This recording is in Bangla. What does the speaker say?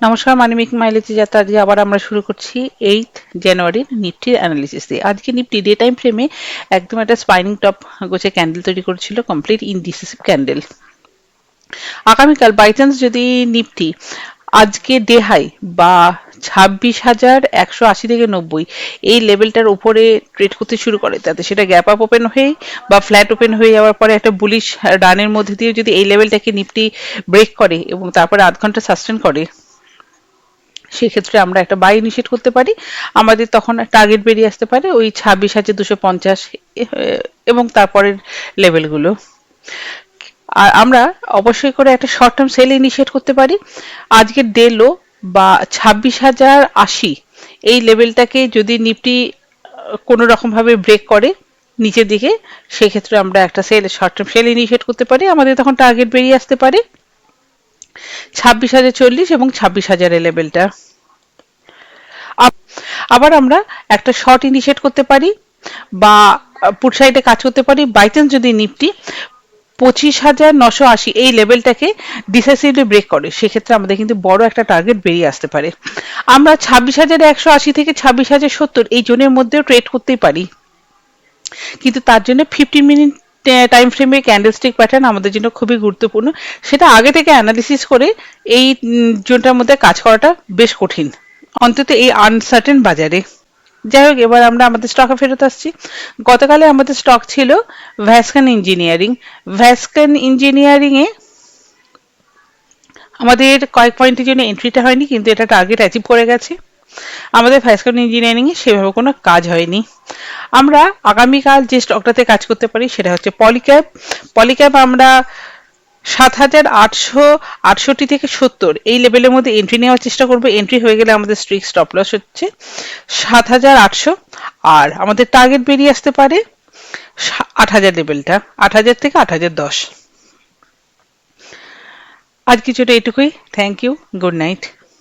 নমস্কার, মানিমিক মাইলেজে যাত্রা আজকে আবার আমরা শুরু করছি 8 জানুয়ারির নিফটির অ্যানালিসিস দিয়ে। আজকে নিফটি ডে টাইম ফ্রেমে একদম একটা স্পাইনিং টপ গোছে ক্যান্ডেল তৈরি করেছিল, কমপ্লিট ইনডিসিসিভ ক্যান্ডেল। আগামীকাল বাই চান্স যদি নিফটি আজকে ডে হাই বা 26,180 থেকে 90 এই লেভেলটার উপরে ট্রেড করতে শুরু করে, তাতে সেটা গ্যাপ আপ ওপেন হয়ে বা ফ্ল্যাট ওপেন হয়ে যাওয়ার পরে একটা বুলিশ রানের মধ্যে দিয়ে যদি এই লেভেলটাকে নিফটি ব্রেক করে এবং তারপরে আধ ঘন্টা সাস্টেন করে, সেক্ষেত্রে আমরা একটা বাই ইনিশিয়েট করতে পারি। আমাদের তখন টার্গেট বেরিয়ে আসতে পারে ওই 26,250 এবং তারপরের লেভেলগুলো। আর আমরা অবশ্যই করে একটা শর্ট টার্ম সেল ইনিশিয়েট করতে পারি। আজকের ডে লো বা 26,080 এই লেভেলটাকে যদি নিফটি কোনো রকম ভাবে ব্রেক করে নিচের দিকে, সেক্ষেত্রে আমরা একটা শর্ট টার্ম সেল ইনিশিয়েট করতে পারি। আমাদের তখন টার্গেট বেরিয়ে আসতে পারে 26,040 এবং 26,000 এর লেভেলটা। আবার আমরা একটা শর্ট ইনিশিয়েট করতে পারি বা পুট সাইডে কাজ করতে পারি। বাই চান্স যদি নিফটি 25,980 এই লেভেলটাকে ডিসাইসিভলি ব্রেক করে, সেক্ষেত্রে আমাদের কিন্তু বড় একটা টার্গেট বেরিয়ে আসতে পারে। আমরা 26,180 থেকে 26,070 এই জোনের মধ্যেও ট্রেড করতেই পারি, কিন্তু তার জন্য 15 মিনিট টাইম ফ্রেমে ক্যান্ডেলস্টিক প্যাটার্ন আমাদের জন্য খুবই গুরুত্বপূর্ণ। সেটা আগে থেকে অ্যানালিসিস করে এই জোনটার মধ্যে কাজ করাটা বেশ কঠিন, অন্তত এই আনসার্টেন বাজারে। যাই হোক, এবার আমরা আমাদের স্টকে ফেরত আসছি। গতকালে আমাদের স্টক ছিল ভ্যাসকান ইঞ্জিনিয়ারিং। ভ্যাসকান ইঞ্জিনিয়ারিং এ আমাদের কয়েক পয়েন্টের জন্য এন্ট্রিটা হয়নি, কিন্তু এটা টার্গেট অ্যাচিভ করে গেছে। আমাদের ভ্যাসকান ইঞ্জিনিয়ারিং এ সেভাবে কোনো কাজ হয়নি। আমরা আগামীকাল যে স্টকটাতে কাজ করতে পারি সেটা হচ্ছে পলিক্যাব। পলিক্যাব আমরা 7,868 থেকে 70 এই লেভেলের মধ্যে এন্ট্রি নেওয়ার চেষ্টা করবো। এন্ট্রি হয়ে গেলে আমাদের স্ট্রিক স্টপ লস হচ্ছে 7,800, আর আমাদের টার্গেট বেরিয়ে আসতে পারে 8,000 লেভেলটা, 8,000 থেকে 8,010। আজ কিছুটা এটুকুই। Thank you, good night.